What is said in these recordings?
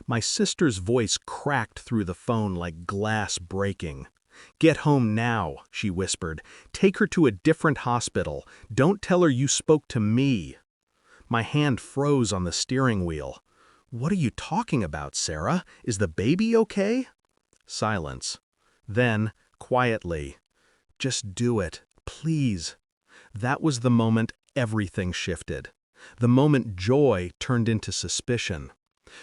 My sister's voice cracked through the phone like glass breaking. "Get home now," she whispered. "Take her to a different hospital. Don't tell her you spoke to me." My hand froze on the steering wheel. "What are you talking about, Sarah? Is the baby okay?" Silence. Then, quietly, "Just do it, please." That was the moment everything shifted. The moment joy turned into suspicion.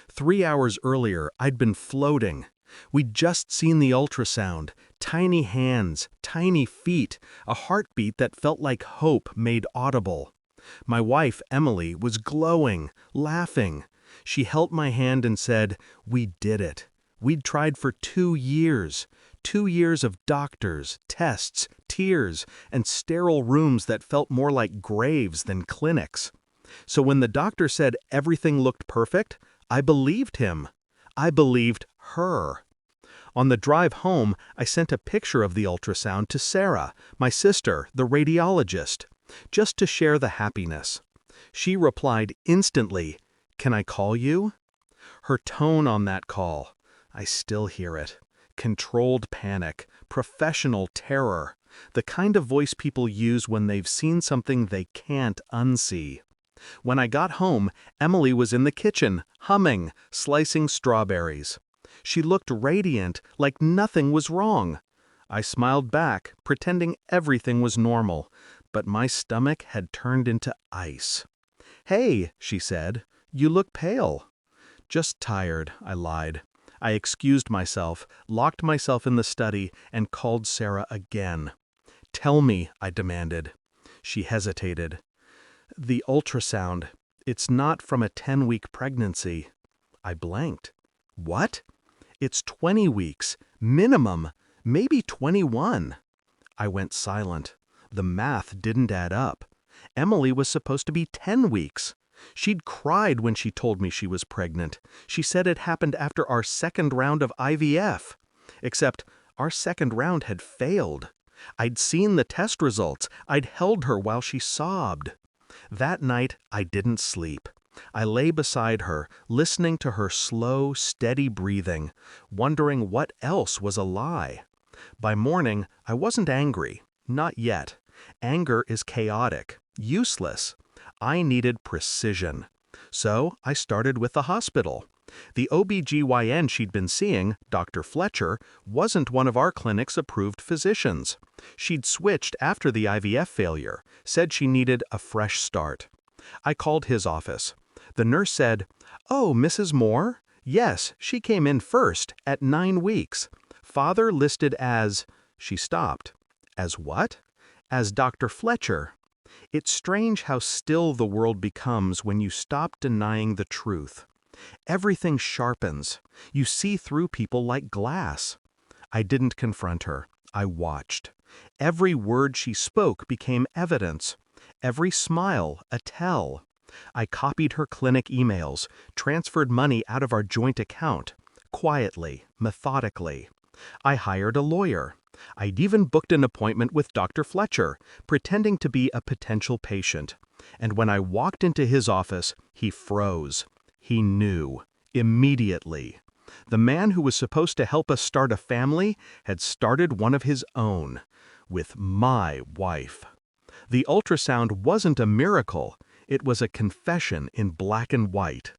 3 hours earlier, I'd been floating. We'd just seen the ultrasound, tiny hands, tiny feet, a heartbeat that felt like hope made audible. My wife, Emily, was glowing, laughing. She held my hand and said, "We did it. We'd tried for 2 years. 2 years of doctors, tests, tears, and sterile rooms that felt more like graves than clinics." So when the doctor said everything looked perfect, I believed him. I believed her. On the drive home, I sent a picture of the ultrasound to Sarah, my sister, the radiologist, just to share the happiness. She replied instantly, "Can I call you?" Her tone on that call, I still hear it. Controlled panic, professional terror, the kind of voice people use when they've seen something they can't unsee. When I got home, Emily was in the kitchen, humming, slicing strawberries. She looked radiant, like nothing was wrong. I smiled back, pretending everything was normal, but my stomach had turned into ice. "Hey," she said, "you look pale." "Just tired," I lied. I excused myself, locked myself in the study, and called Sarah again. "Tell me," I demanded. She hesitated. "The ultrasound, it's not from a 10-week pregnancy." I blanked. "What?" "It's 20 weeks, minimum, maybe 21. I went silent. The math didn't add up. Emily was supposed to be 10 weeks. She'd cried when she told me she was pregnant. She said it happened after our second round of IVF. Except our second round had failed. I'd seen the test results. I'd held her while she sobbed. That night, I didn't sleep. I lay beside her, listening to her slow, steady breathing, wondering what else was a lie. By morning, I wasn't angry. Not yet. Anger is chaotic, useless. I needed precision. So I started with the hospital. The OB/GYN she'd been seeing, Dr. Fletcher, wasn't one of our clinic's approved physicians. She'd switched after the IVF failure, said she needed a fresh start. I called his office. The nurse said, "Oh, Mrs. Moore? Yes, she came in first, at 9 weeks. Father listed as..." She stopped. "As what?" "As Dr. Fletcher." It's strange how still the world becomes when you stop denying the truth. Everything sharpens. You see through people like glass. I didn't confront her. I watched. Every word she spoke became evidence. Every smile, a tell. I copied her clinic emails, transferred money out of our joint account, quietly, methodically. I hired a lawyer. I'd even booked an appointment with Dr. Fletcher, pretending to be a potential patient. And when I walked into his office, he froze. He knew. Immediately. The man who was supposed to help us start a family had started one of his own. With my wife. The ultrasound wasn't a miracle. It was a confession in black and white.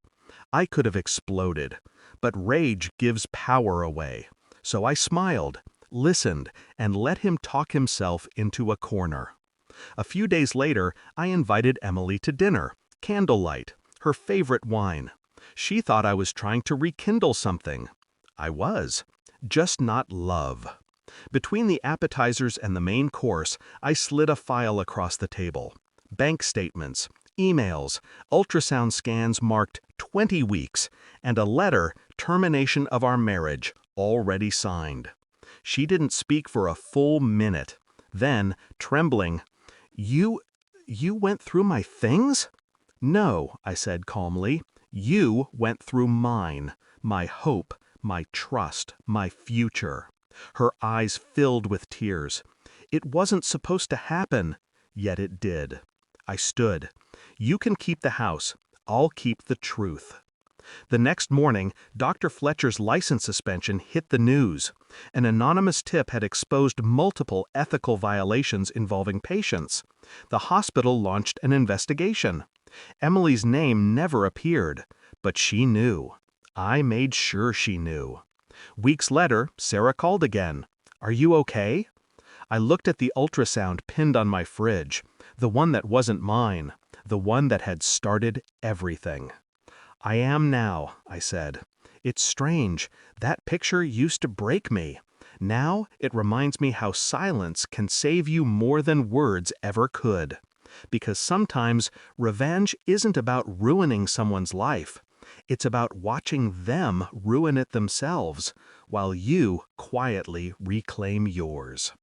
I could have exploded. But rage gives power away. So I smiled, listened, and let him talk himself into a corner. A few days later, I invited Emily to dinner, candlelight, her favorite wine. She thought I was trying to rekindle something. I was, just not love. Between the appetizers and the main course, I slid a file across the table. Bank statements, emails, ultrasound scans marked 20 weeks, and a letter, termination of our marriage, already signed. She didn't speak for a full minute. Then, trembling, You went through my things?" "No," I said calmly. "You went through mine, my hope, my trust, my future." Her eyes filled with tears. It wasn't supposed to happen, yet it did. I stood. "You can keep the house. I'll keep the truth." The next morning, Dr. Fletcher's license suspension hit the news. An anonymous tip had exposed multiple ethical violations involving patients. The hospital launched an investigation. Emily's name never appeared, but she knew. I made sure she knew. Weeks later, Sarah called again. "Are you okay?" I looked at the ultrasound pinned on my fridge, the one that wasn't mine, the one that had started everything. "I am now," I said. "It's strange. That picture used to break me. Now it reminds me how silence can save you more than words ever could. Because sometimes revenge isn't about ruining someone's life. It's about watching them ruin it themselves, while you quietly reclaim yours."